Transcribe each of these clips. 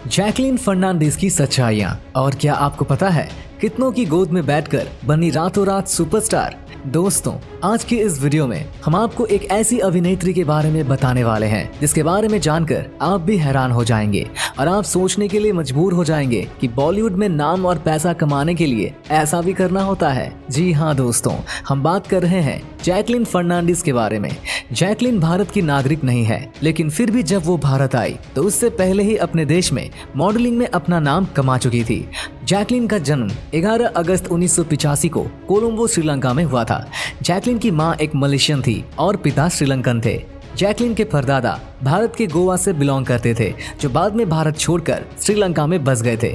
Jacqueline Fernandez की सच्चाइयां। और क्या आपको पता है कितनों की गोद में बैठकर बनी रातों रात सुपरस्टार। दोस्तों, आज की इस वीडियो में हम आपको एक ऐसी अभिनेत्री के बारे में बताने वाले हैं जिसके बारे में जानकर आप भी हैरान हो जाएंगे और आप सोचने के लिए मजबूर हो जाएंगे कि बॉलीवुड में नाम और पैसा कमाने के लिए ऐसा भी करना होता है। जी हाँ दोस्तों, हम बात कर रहे हैं जैकलीन फर्नांडीज के बारे में। जैकलीन भारत की नागरिक नहीं है, लेकिन फिर भी जब वो भारत आई तो उससे पहले ही अपने देश में मॉडलिंग में अपना नाम कमा चुकी थी। जैकलीन का जन्म 11 अगस्त 1985 को कोलंबो श्रीलंका में हुआ था। जैकलीन की मां एक मलेशियन थी और पिता श्रीलंकन थे। जैकलीन के परदादा भारत के गोवा से बिलोंग करते थे, जो बाद में भारत छोड़कर श्रीलंका में बस गए थे।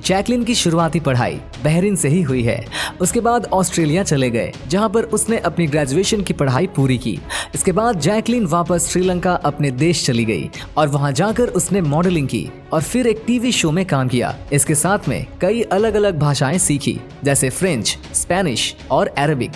जैकलीन की शुरुआती पढ़ाई बहरीन से ही हुई है। उसके बाद ऑस्ट्रेलिया चले गए, जहां पर उसने अपनी ग्रेजुएशन की पढ़ाई पूरी की। इसके बाद जैकलीन वापस श्रीलंका अपने देश चली गई और वहां जाकर उसने मॉडलिंग की और फिर एक टीवी शो में काम किया। इसके साथ में कई अलग अलग भाषाएं सीखी, जैसे फ्रेंच, स्पेनिश और अरबिक।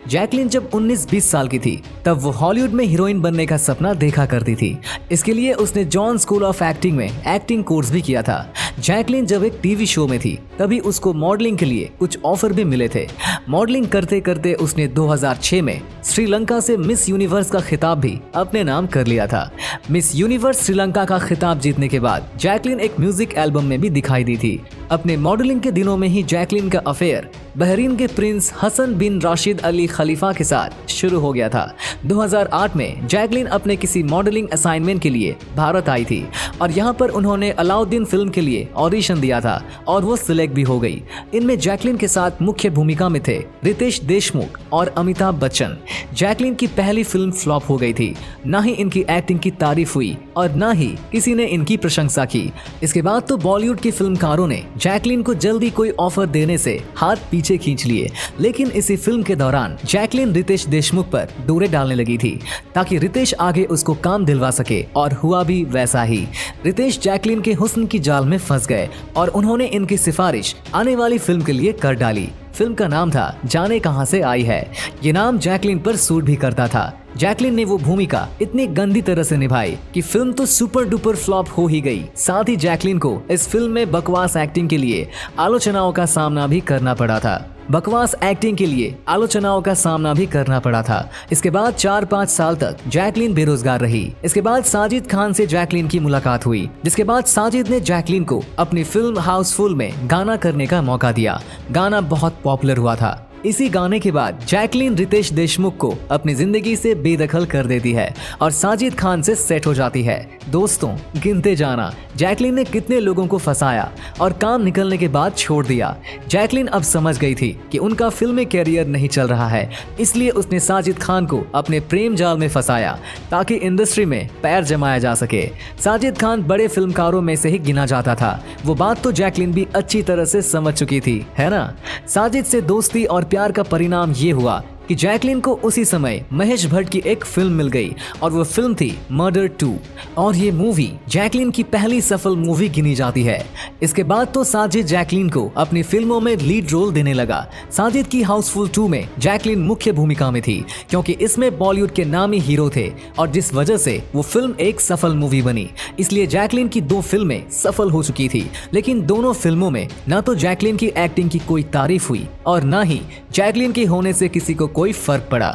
जैकलीन जब 19-20 साल की थी तब वो हॉलीवुड में हीरोइन बनने का सपना देखा करती थी। इसके लिए उसने जॉन स्कूल ऑफ एक्टिंग में एक्टिंग कोर्स भी किया था। जैकलीन जब एक टीवी शो में थी तभी उसको मॉडलिंग के लिए कुछ ऑफर भी मिले थे। मॉडलिंग करते करते उसने 2006 में श्रीलंका से मिस यूनिवर्स का खिताब भी अपने नाम कर लिया था। मिस यूनिवर्स श्रीलंका का खिताब जीतने के बाद जैकलीन एक म्यूजिक एल्बम में भी दिखाई दी थी। अपने मॉडलिंग के दिनों में ही जैकलीन का अफेयर बहरीन के प्रिंस हसन बिन राशिद अली खलीफा के साथ शुरू हो गया था। 2008 में जैकलीन अपने किसी मॉडलिंग असाइनमेंट के लिए भारत आई थी और यहाँ पर उन्होंने अलाउद्दीन फिल्म के लिए ऑडिशन दिया था और वो सिलेक्ट भी हो गई। इनमें जैकलीन के साथ मुख्य भूमिका में थे रितेश देशमुख और अमिताभ बच्चन। जैकलीन की पहली फिल्म फ्लॉप हो गई थी। ना ही इनकी एक्टिंग की तारीफ हुई और ना ही किसी ने इनकी प्रशंसा की। इसके बाद तो बॉलीवुड के फिल्मकारों ने जैकलीन को जल्दी कोई ऑफर देने से हाथ पीछे खींच लिए, लेकिन इसी फिल्म के दौरान जैकलीन रितेश देशमुख पर डोरे डालने लगी थी ताकि रितेश आगे उसको काम दिलवा सके, और हुआ भी वैसा ही। रितेश जैकलीन के हुस्न की जाल में फंस गए और उन्होंने इनकी सिफारिश आने वाली फिल्म के लिए कर डाली। फिल्म का नाम था जाने कहां से आई है। ये नाम जैकलीन पर सूट भी करता था। जैकलीन ने वो भूमिका इतनी गंदी तरह से निभाई कि फिल्म तो सुपर डुपर फ्लॉप हो ही गई। साथ ही जैकलीन को इस फिल्म में बकवास एक्टिंग के लिए आलोचनाओं का सामना भी करना पड़ा था। इसके बाद 4-5 साल तक जैकलीन बेरोजगार रही। इसके बाद साजिद खान से जैकलीन की मुलाकात हुई, जिसके बाद साजिद ने जैकलीन को अपनी फिल्म हाउसफुल में गाना करने का मौका दिया। गाना बहुत पॉपुलर हुआ था। इसी गाने के बाद जैकलीन रितेश देशमुख को अपनी जिंदगी से बेदखल कर देती है और साजिद खान से सेट हो जाती है। दोस्तों, गिनते जाना जैकलीन ने कितने लोगों को फंसाया और काम निकलने के बाद छोड़ दिया। जैकलीन अब समझ गई थी कि उनका फिल्मी कैरियर नहीं चल रहा है, इसलिए उसने साजिद खान को अपने प्रेम जाल में फंसाया ताकि इंडस्ट्री में पैर जमाया जा सके। साजिद खान बड़े फिल्मकारों में से ही गिना जाता था। वो बात तो जैकलीन भी अच्छी तरह से समझ चुकी थी, है ना। साजिद से दोस्ती और प्यार का परिणाम ये हुआ कि जैकलीन को उसी समय महेश भट्ट की एक फिल्म मिल गई और वो फिल्म थी मर्डर 2, और ये मूवी जैकलीन की पहली सफल मूवी गिनी जाती है। इसके बाद तो साजिद जैकलीन को अपनी फिल्मों में लीड रोल देने लगा। साजिद की हाउसफुल 2 में जैकलीन मुख्य भूमिका में थी, क्योंकि इसमें बॉलीवुड के नामी हीरो थे और जिस वजह से वो फिल्म एक सफल मूवी बनी। इसलिए जैकलीन की 2 फिल्में सफल हो चुकी थी, लेकिन दोनों फिल्मों में न तो जैकलीन की एक्टिंग की कोई तारीफ हुई और न ही जैकलीन के होने से किसी को कोई फर्क पड़ा।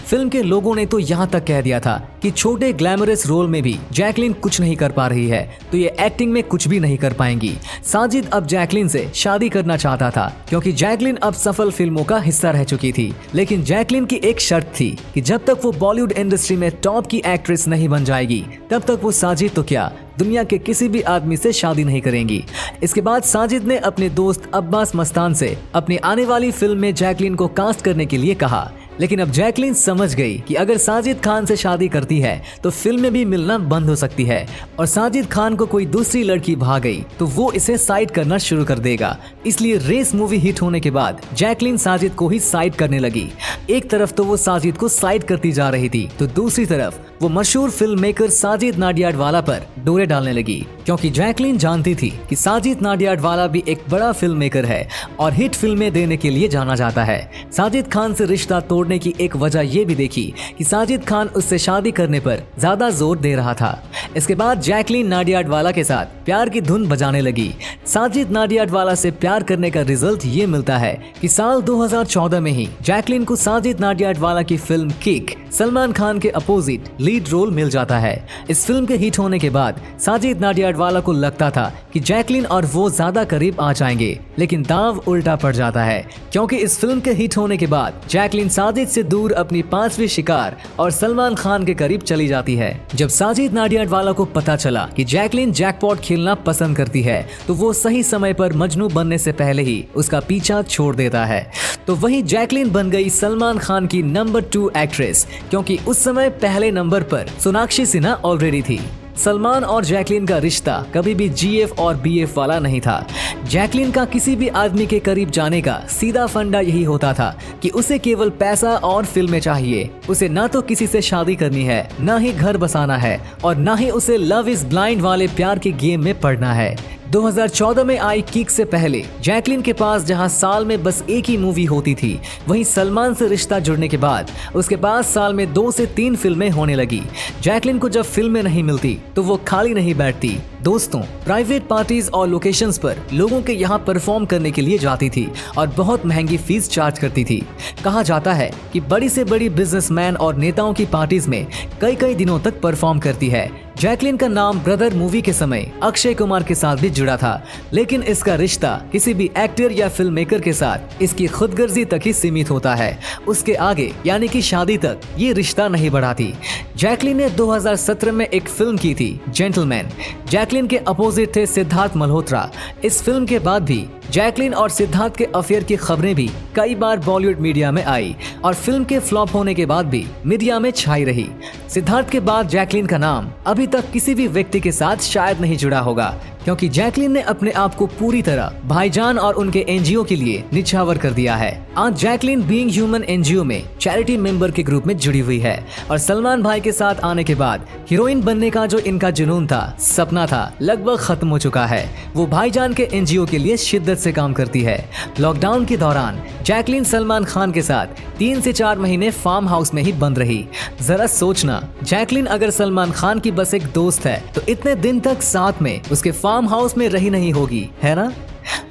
फिल्म के लोगों ने तो यहाँ तक कह दिया था कि छोटे ग्लैमरस रोल में भी जैकलीन कुछ नहीं कर पा रही है तो ये एक्टिंग में कुछ भी नहीं कर पाएंगी। साजिद अब जैकलीन से शादी करना चाहता था, क्योंकि जैकलीन अब सफल फिल्मों का हिस्सा रह चुकी थी। लेकिन जैकलीन की एक शर्त थी कि जब तक वो बॉलीवुड इंडस्ट्री में टॉप की एक्ट्रेस नहीं बन जाएगी तब तक वो साजिद तो क्या, दुनिया के किसी भी आदमी से शादी नहीं करेंगी। इसके बाद साजिद ने अपने दोस्त अब्बास मस्तान से अपनी आने वाली फिल्म में जैकलीन को कास्ट करने के लिए कहा, लेकिन अब जैकलीन समझ गई कि अगर साजिद खान से शादी करती है तो फिल्में भी मिलना बंद हो सकती है और साजिद खान को कोई दूसरी लड़की भाग गई तो वो इसे साइड करना शुरू कर देगा। इसलिए रेस मूवी हिट होने के बाद जैकलीन साजिद को ही साइड करने लगी। एक तरफ तो वो साजिद को साइड करती जा रही थी तो दूसरी तरफ वो मशहूर फिल्म मेकर साजिद नाडियाडवाला पर डोरे डालने लगी, क्योंकि जैकलीन जानती थी कि साजिद नाडियाडवाला भी एक बड़ा फिल्म मेकर है और हिट फिल्में देने के लिए जाना जाता है। साजिद खान से रिश्ता तोड़ छोड़ने की एक वजह ये भी देखी कि साजिद खान उससे शादी करने पर ज्यादा जोर दे रहा था। इसके बाद जैकलीन नाडियाडवाला के साथ प्यार की धुन बजाने लगी। साजिद नाडियाडवाला से प्यार करने का रिजल्ट ये मिलता है कि साल 2014 में ही जैकलीन को साजिद नाडियाडवाला की फिल्म किक सलमान खान के अपोजिट लीड रोल मिल जाता है। इस फिल्म के हिट होने के बाद साजिद नाडियाडवाला को लगता था कि जैकलीन और वो ज्यादा करीब आ जाएंगे, लेकिन दाव उल्टा पड़ जाता है क्योंकि इस फिल्म के हिट होने के बाद जैकलीन साजिद से दूर अपनी 5वीं शिकार और सलमान खान के करीब चली जाती है। जब साजिद नाडियाडवाला को पता चला कि जैकलीन जैकपॉट खेलना पसंद करती है तो वो सही समय पर मजनू बनने से पहले ही उसका पीछा छोड़ देता है। तो वही जैकलीन बन गई सलमान खान की नंबर 2 एक्ट्रेस, क्योंकि उस समय पहले नंबर पर सोनाक्षी सिन्हा ऑलरेडी थी। सलमान और जैकलीन का रिश्ता कभी भी GF और BF वाला नहीं था। जैकलीन का किसी भी आदमी के करीब जाने का सीधा फंडा यही होता था कि उसे केवल पैसा और फिल्में चाहिए। उसे ना तो किसी से शादी करनी है, ना ही घर बसाना है और ना ही उसे लव इज ब्लाइंड वाले प्यार के गेम में पड़ना है। 2014 में आई किक से पहले जैकलीन के पास जहां साल में बस एक ही मूवी होती थी, वहीं सलमान से रिश्ता जुड़ने के बाद उसके पास साल में 2 से 3 फिल्में होने लगी। जैकलीन को जब फिल्में नहीं मिलती तो वो खाली नहीं बैठती। दोस्तों, प्राइवेट पार्टीज और लोकेशंस पर लोगों के यहाँ परफॉर्म करने के लिए जाती थी और बहुत महंगी फीस चार्ज करती थी। कहा जाता है कि बड़ी से बड़ी बिजनेसमैन और नेताओं की पार्टीज में कई दिनों तक परफॉर्म करती है। जैकलीन का नाम ब्रदर मूवी के समय अक्षय कुमार के साथ भी जुड़ा था, लेकिन इसका रिश्ता किसी भी एक्टर या फिल्म मेकर के साथ इसकी खुदगर्जी तक ही सीमित होता है। उसके आगे यानी कि शादी तक ये रिश्ता नहीं बढ़ाती। जैकलीन ने 2017 में एक फिल्म की थी जेंटलमैन। जैकलीन के अपोजिट थे सिद्धार्थ मल्होत्रा। इस फिल्म के बाद भी जैकलीन और सिद्धार्थ के अफेयर की खबरें भी कई बार बॉलीवुड मीडिया में आई और फिल्म के फ्लॉप होने के बाद भी मीडिया में छाई रही। सिद्धार्थ के बाद जैकलीन का नाम अभी तक किसी भी व्यक्ति के साथ शायद नहीं जुड़ा होगा, क्योंकि जैकलीन ने अपने आप को पूरी तरह भाईजान और उनके NGO के लिए निछावर कर दिया है। आज जैकलीन बीइंग ह्यूमन NGO में चैरिटी मेंबर के ग्रुप में जुड़ी हुई है और सलमान भाई के साथ आने के बाद हीरोइन बनने का जो इनका जुनून था, सपना था, लगभग खत्म हो चुका है। वो भाईजान के NGO के लिए शिद्दत से काम करती है। लॉकडाउन के दौरान जैकलीन सलमान खान के साथ 3 से 4 महीने फार्म हाउस में ही बंद रही। जरा सोचना, जैकलीन अगर सलमान खान की बस एक दोस्त है तो इतने दिन तक साथ में उसके फार्म हाउस में रही नहीं होगी, है ना?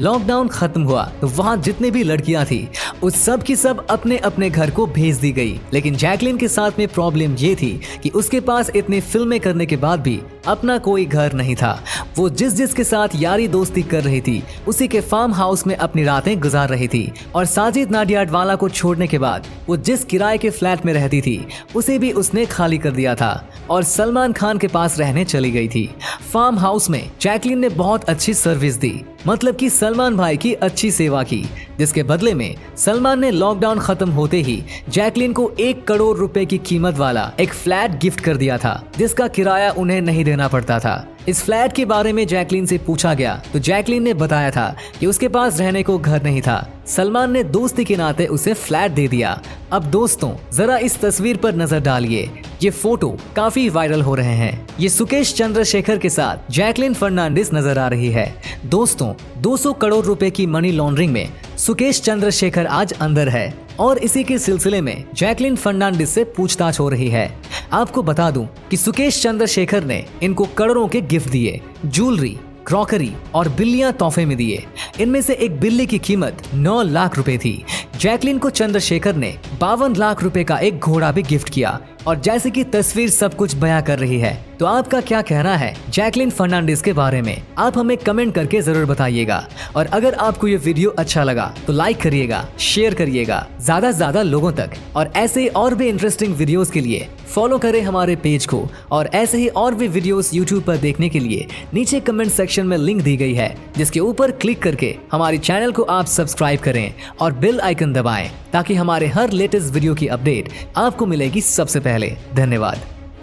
लॉकडाउन खत्म हुआ तो वहाँ जितने भी लड़कियां थी उस सब की सब अपने अपने घर को भेज दी गई। लेकिन जैकलीन के साथ में प्रॉब्लम ये थी कि उसके पास इतनी फिल्में करने के बाद भी अपना कोई घर नहीं था। वो जिसके साथ यारी दोस्ती कर रही थी उसी के फार्म हाउस में अपनी रातें गुजार रही थी। और साजिद नाडियाडवाला को छोड़ने के बाद वो जिस किराए के फ्लैट में रहती थी उसे भी उसने खाली कर दिया था और सलमान खान के पास रहने चली गई थी। फार्म हाउस में जैकलीन ने बहुत अच्छी सर्विस दी, मतलब कि सलमान भाई की अच्छी सेवा की, जिसके बदले में सलमान ने लॉकडाउन खत्म होते ही जैकलीन को 1 करोड़ रुपए की कीमत वाला एक फ्लैट गिफ्ट कर दिया था, जिसका किराया उन्हें नहीं देना पड़ता था। इस फ्लैट के बारे में जैकलीन से पूछा गया तो जैकलीन ने बताया था कि उसके पास रहने को घर नहीं था। सलमान ने दोस्ती के नाते उसे फ्लैट दे दिया। अब दोस्तों, जरा इस तस्वीर पर नजर डालिए। ये फोटो काफी वायरल हो रहे हैं। ये सुकेश चंद्रशेखर के साथ जैकलीन फर्नांडिस नजर आ रही है। दोस्तों, 200 करोड़ रुपए की मनी लॉन्ड्रिंग में सुकेश चंद्रशेखर आज अंदर है और इसी के सिलसिले में जैकलीन फर्नांडिस से पूछताछ हो रही है। आपको बता दूं कि सुकेश चंद्रशेखर ने इनको करोड़ों के गिफ्ट दिए, ज्वेलरी, क्रॉकरी और बिल्लियां तोहफे में दिए। इनमें से एक बिल्ली की कीमत 9 लाख रुपए थी। जैकलीन को चंद्रशेखर ने 52 लाख रुपए का एक घोड़ा भी गिफ्ट किया। और जैसे कि तस्वीर सब कुछ बयां कर रही है, तो आपका क्या कहना है जैकलीन फर्नांडिस के बारे में? आप हमें कमेंट करके जरूर बताइएगा। और अगर आपको ये वीडियो अच्छा लगा तो लाइक करिएगा, शेयर करिएगा ज्यादा से ज्यादा लोगों तक। और ऐसे और भी इंटरेस्टिंग वीडियोस के लिए फॉलो करें हमारे पेज को। और ऐसे ही और भी वीडियोस यूट्यूब पर देखने के लिए नीचे कमेंट सेक्शन में लिंक दी गई है, जिसके ऊपर क्लिक करके हमारे चैनल को आप सब्सक्राइब करें और बेल आइकन दबाएं, ताकि हमारे हर लेटेस्ट वीडियो की अपडेट आपको मिलेगी सबसे पहले। धन्यवाद।